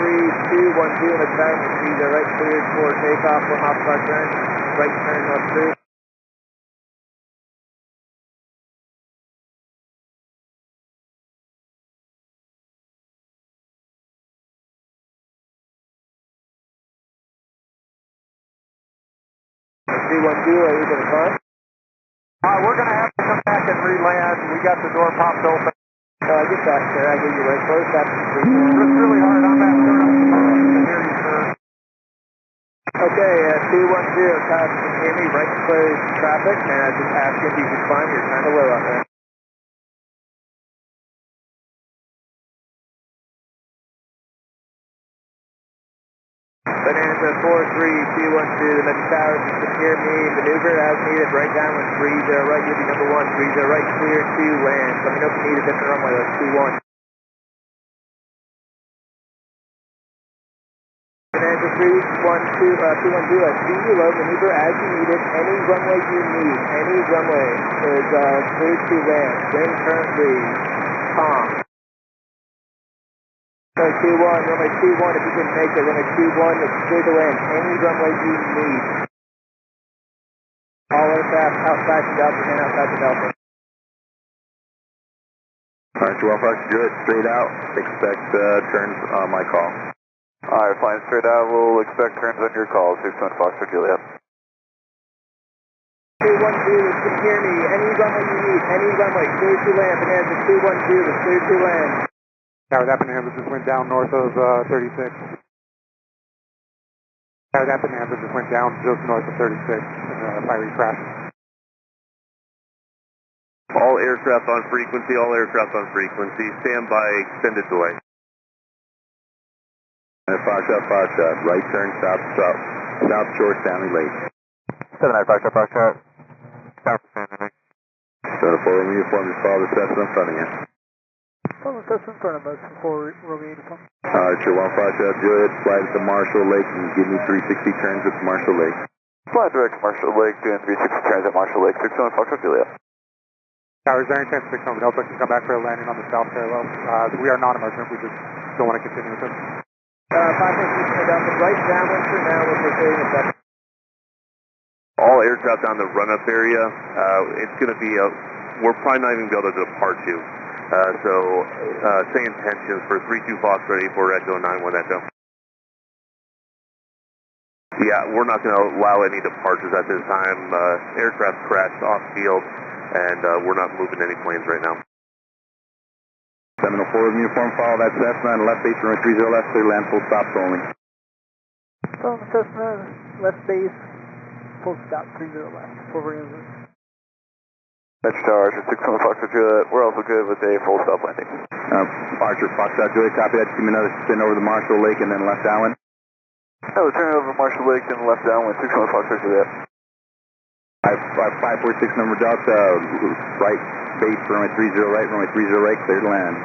212 in the time, 30 right, cleared for takeoff, 1 mile per hour turn, right turn left 3. Are you going to climb? We're going to have to come back and re-land. We got the door popped open. I get back there. I get you right close. That's it's really hard on that turn. I can hear you, sir. Okay, 210, Todd, can you hear me? Right close traffic, and I just asked if you could climb. You're kind of low out there. Bonanza 43212, the Metro Tower, if you can hear me, maneuver as needed, right downwind 30 right, you'll be number 1, 30 right, clear to land. Let me know if you need a different runway, that's 21. Bonanza 212, I see you low, maneuver as you need it, any runway you need, any runway is clear to land, wind currently, calm. 21, runway 21, if you can make it, runway 21, it's clear to land, any runway you need. All aircraft outside the Delta and outside the Delta. Alright, 12 Fox, good, straight out, expect turns on my call. Alright, flying straight out, we'll expect turns on your call, 61 Fox for Juliet. 212, if you can hear me, any runway you need, any runway, clear to land, Bonanza 212, it's clear to land. Tower, that Bonanza just went down north of 36. Tower, that Bonanza just went down just north of 36 in a fiery crash. All aircraft on frequency, stand by extended delay. Foxtrot, right turn, south shore, Stanley Lake. 79 Foxtrot. Tower for Stanley Lake. So the 4 Romeo uniform, just follow the Cessna in front of you. Follow the Cessna in front of us, 4 Romeo uniform. Archer 1 Foxtrot, good, fly to Marshall Lake and give me 360 turns at Marshall Lake. Fly direct to Marshall Lake, doing 360 turns at Marshall Lake, 61 Fox for Juliet. Tower, is there any chance 6 over Delta can come back for a landing on the south parallel? We are non-emergent, we just don't want to continue with this. 5.6 Delta, right downwind for now, we're proceeding a second. All aircraft on the run-up area, it's going to be, we're probably not even going to be able to depart to. So, say intentions for 32 Fox ready for Echo 91 Echo. Yeah, we're not going to allow any departures at this time. Aircraft crashed off field, and we're not moving any planes right now. 704 uniform, follow that Cessna on left base, runway 30 left, clear land, full stops only. Follow Cessna, left base, full stop, 30 left, over in Metro Tower, Archer 61 Fox for Juliet, we're also good with a full stop landing. Archer, Foxtrot, Juliet, copy that, give me another spin over the Marshall Lake and then left downwind. Oh, turn over Marshall Lake and left downwind, 61 Fox for Juliet. 546 number Delta, right base, runway 30 right, clear to land.